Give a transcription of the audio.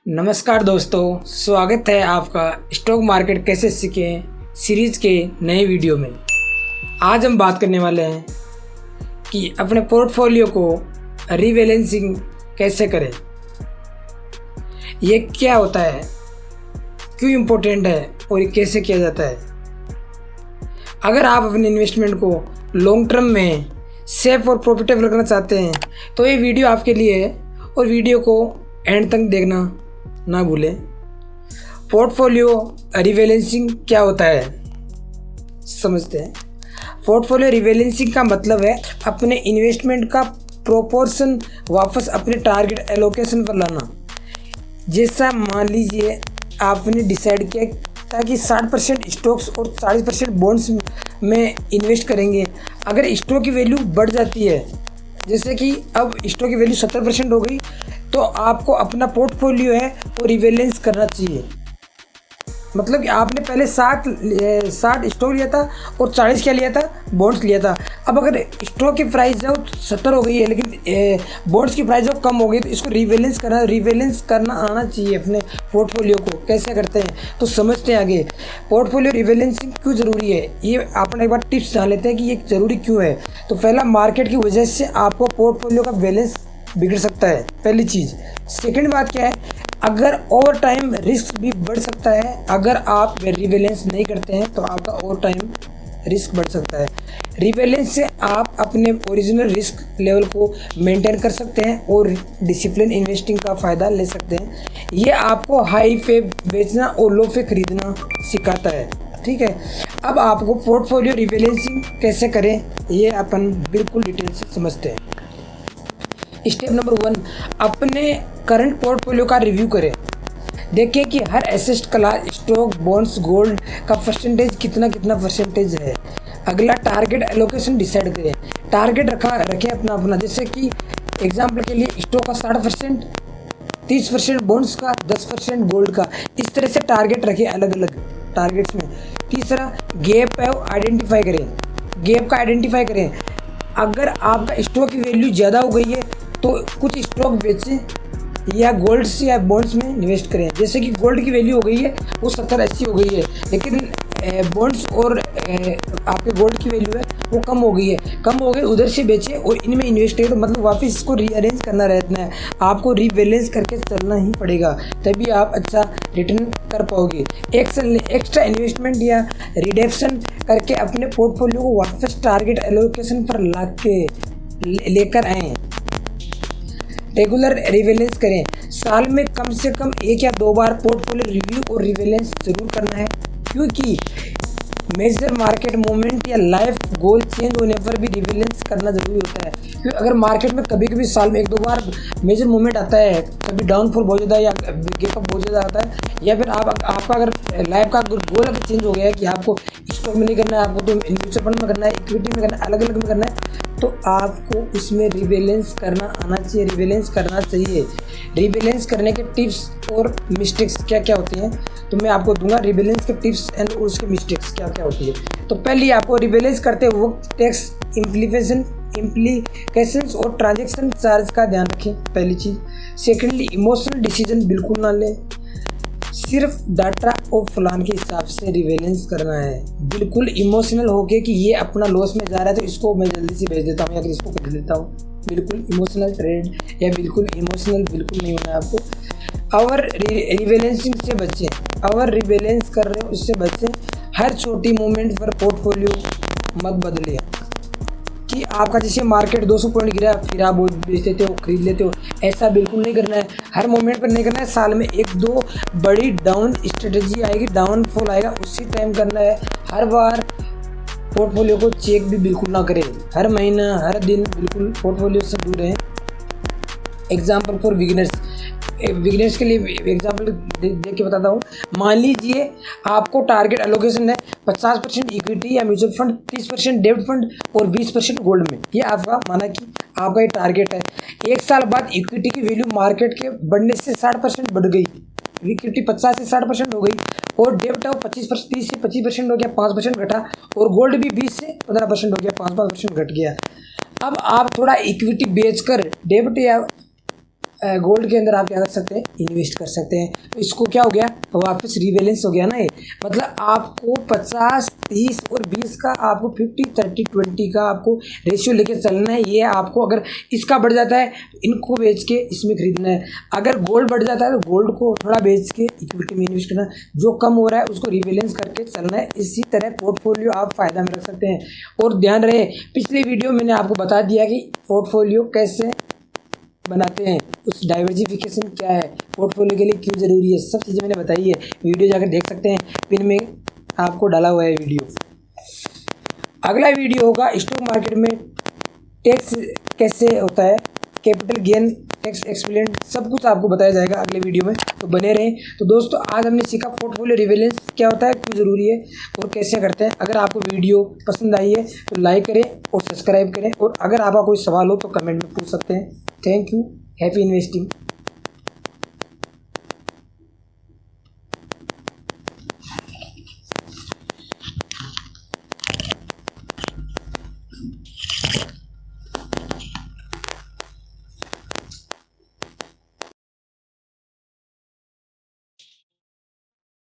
नमस्कार दोस्तों, स्वागत है आपका स्टॉक मार्केट कैसे सीखें सीरीज के नए वीडियो में। आज हम बात करने वाले हैं कि अपने पोर्टफोलियो को रीबैलेंसिंग कैसे करें, ये क्या होता है, क्यों इम्पोर्टेंट है और ये कैसे किया जाता है। अगर आप अपने इन्वेस्टमेंट को लॉन्ग टर्म में सेफ और प्रॉफिटेबल करना चाहते हैं तो ये वीडियो आपके लिए है और वीडियो को एंड तक देखना ना भूलें। पोर्टफोलियो रीबैलेंसिंग क्या होता है समझते हैं। पोर्टफोलियो रीबैलेंसिंग का मतलब है अपने इन्वेस्टमेंट का प्रोपोर्शन वापस अपने टारगेट एलोकेशन पर लाना। जैसा मान लीजिए आपने डिसाइड किया ताकि 60% स्टॉक्स और 40% बॉन्ड्स में इन्वेस्ट करेंगे। अगर स्टॉक की वैल्यू बढ़ जाती है, जैसे कि अब स्टॉक की वैल्यू 70% हो गई, तो आपको अपना पोर्टफोलियो है वो रीबैलेंस करना चाहिए। मतलब कि आपने पहले 60 स्टॉक लिया था और 40 क्या लिया था, बॉन्ड्स लिया था। अब अगर स्टॉक की प्राइस जो 70 हो गई है लेकिन बॉन्ड्स की प्राइस जो कम हो गई, तो इसको रीबैलेंस करना आना चाहिए अपने पोर्टफोलियो को। कैसे करते हैं तो समझते हैं आगे। पोर्टफोलियो रीबैलेंसिंग क्यों ज़रूरी है, ये आपने एक बार टिप्स जान लेते हैं कि ये ज़रूरी क्यों है। तो पहला, मार्केट की वजह से आपको पोर्टफोलियो का बैलेंस बिगड़ सकता है, पहली चीज़। सेकंड बात क्या है, अगर ओवर टाइम रिस्क भी बढ़ सकता है। अगर आप रीबैलेंस नहीं करते हैं तो आपका ओवर टाइम रिस्क बढ़ सकता है। रीबैलेंस से आप अपने ओरिजिनल रिस्क लेवल को मेंटेन कर सकते हैं और डिसिप्लिन इन्वेस्टिंग का फ़ायदा ले सकते हैं। ये आपको हाई पे बेचना और लो पे खरीदना सिखाता है। ठीक है, अब आपको पोर्टफोलियो रीबैलेंसिंग कैसे करें ये अपन बिल्कुल डिटेल से समझते हैं। स्टेप नंबर 1, अपने करंट पोर्टफोलियो का रिव्यू करें। देखें कि हर asset class, stock, bonds, gold का परसेंटेज कितना परसेंटेज है। अगला, टारगेट एलोकेशन डिसाइड करें। टारगेट रखें अपना। जैसे कि एग्जांपल के लिए स्टॉक का 60%, 30% बॉन्ड्स का, 10% गोल्ड का। इस तरह से टारगेट रखें अलग अलग टारगेट्स में। तीसरा, गैप है आइडेंटिफाई करें। गैप का आइडेंटिफाई करें। अगर आपका स्टॉक की वैल्यू ज़्यादा हो गई है तो कुछ स्टॉक बेचें या गोल्ड से या बॉन्ड्स में इन्वेस्ट करें। जैसे कि गोल्ड की वैल्यू हो गई है वो 70-80 हो गई है, लेकिन बॉन्ड्स और आपके गोल्ड की वैल्यू है वो कम हो गई, उधर से बेचें और इनमें इन्वेस्ट करें। तो मतलब वापस इसको रीअरेंज करना रहता है, आपको रीबैलेंस करके चलना ही पड़ेगा, तभी आप अच्छा रिटर्न कर पाओगे। एक्स्ट्रा इन्वेस्टमेंट या रिडक्शन करके अपने पोर्टफोलियो को वापस टारगेट एलोकेशन पर लेकर आएँ। रेगुलर रीबैलेंस करें। साल में कम से कम 1 या 2 बार पोर्टफोलियो रिव्यू और रीबैलेंस जरूर करना है, क्योंकि मेजर मार्केट मूवमेंट या लाइफ गोल चेंज होने पर भी रीबैलेंस करना जरूरी होता है। क्योंकि अगर मार्केट में कभी साल में 1-2 बार मेजर मूवमेंट आता है, कभी डाउनफॉल बहुत ज़्यादा या गेपअप बहुत ज़्यादा आता है, या फिर आपका अगर लाइफ का गोल अगर चेंज हो गया है कि आपको स्टॉक में नहीं करना है, आपको तो म्यूचुअल फंड में करना है, इक्विटी में करना है, अलग अलग में करना है, तो आपको उसमें रीबैलेंस करना आना चाहिए, रीबैलेंस करना चाहिए। रीबैलेंस करने के टिप्स और मिस्टेक्स क्या क्या होती हैं तो मैं आपको दूंगा। रीबैलेंस के टिप्स एंड उसके मिस्टेक्स क्या क्या होती है। तो पहले आपको रीबैलेंस करते वक्त टैक्स इम्प्लीकेशंस और ट्रांजैक्शन चार्ज का ध्यान रखें, पहली चीज़। सेकेंडली, इमोशनल डिसीजन बिल्कुल ना लें। सिर्फ डाटा और प्लान के हिसाब से रीबैलेंस करना है। बिल्कुल इमोशनल होके कि ये अपना लॉस में जा रहा है तो इसको मैं जल्दी से बेच देता हूँ या फिर इसको खरीद लेता हूँ, बिल्कुल इमोशनल ट्रेड या बिल्कुल इमोशनल बिल्कुल नहीं होना है आपको। और रीबैलेंसिंग से बचें। और रीबैलेंस कर रहे हो इससे बचें। हर छोटी मूवमेंट पर पोर्टफोलियो मत बदलें कि आपका जैसे मार्केट 200 पॉइंट गिरा फिर आप वो बेच देते हो, खरीद लेते हो, ऐसा बिल्कुल नहीं करना है। हर मोमेंट पर नहीं करना है। साल में 1-2 बड़ी डाउन स्ट्रेटजी आएगी, डाउनफॉल आएगा, उसी टाइम करना है। हर बार पोर्टफोलियो को चेक भी बिल्कुल ना करें। हर महीना, हर दिन बिल्कुल पोर्टफोलियो से दूर रहें। एग्जाम्पल फॉर बिगिनर्स के लिए एग्जाम्पल देख के बताता हूँ। मान लीजिए आपको टारगेट एलोकेशन है 50% इक्विटी या म्यूचुअल फंड, 30% डेब्ट फंड और 20% गोल्ड में। ये आपका माना कि आपका ये टारगेट है। 1 साल बाद इक्विटी की वैल्यू मार्केट के बढ़ने से 60% बढ़ गई, इक्विटी 50 से 60% हो गई, और डेब्ट है 30 से 25% हो गया, 5% घटा, और गोल्ड भी 20 से 15% हो गया, 5% घट गया। अब आप थोड़ा इक्विटी बेचकर डेब्ट या गोल्ड के अंदर आप क्या कर सकते हैं, इन्वेस्ट कर सकते हैं। तो इसको क्या हो गया, वापस रीबैलेंस हो गया ना ये, मतलब आपको 50, 30 और 20 का आपको 50, 30, 20 का आपको रेशियो लेके चलना है। ये आपको अगर इसका बढ़ जाता है इनको बेच के इसमें खरीदना है, अगर गोल्ड बढ़ जाता है तो गोल्ड को थोड़ा बेच के इक्विटी में इन्वेस्ट करना, जो कम हो रहा है उसको रीबैलेंस करके चलना है। इसी तरह पोर्टफोलियो आप फायदा में रख सकते हैं। और ध्यान रहे, पिछले वीडियो मैंने आपको बता दिया कि पोर्टफोलियो कैसे बनाते हैं, उस डाइवर्सिफिकेशन क्या है, पोर्टफोलियो के लिए क्यों ज़रूरी है, सब चीज़ें मैंने बताई है। वीडियो जाकर देख सकते हैं, पिन में आपको डाला हुआ है वीडियो। अगला वीडियो होगा स्टॉक मार्केट में टैक्स कैसे होता है, कैपिटल गेन टैक्स एक्सप्लेन, सब कुछ आपको बताया जाएगा अगले वीडियो में, तो बने रहें। तो दोस्तों आज हमने सीखा पोर्टफोलियो रीबैलेंस क्या होता है, क्यों ज़रूरी है और कैसे करते हैं। अगर आपको वीडियो पसंद आई है तो लाइक करें और सब्सक्राइब करें, और अगर आपका कोई सवाल हो तो कमेंट में पूछ सकते हैं। Thank you, happy investing.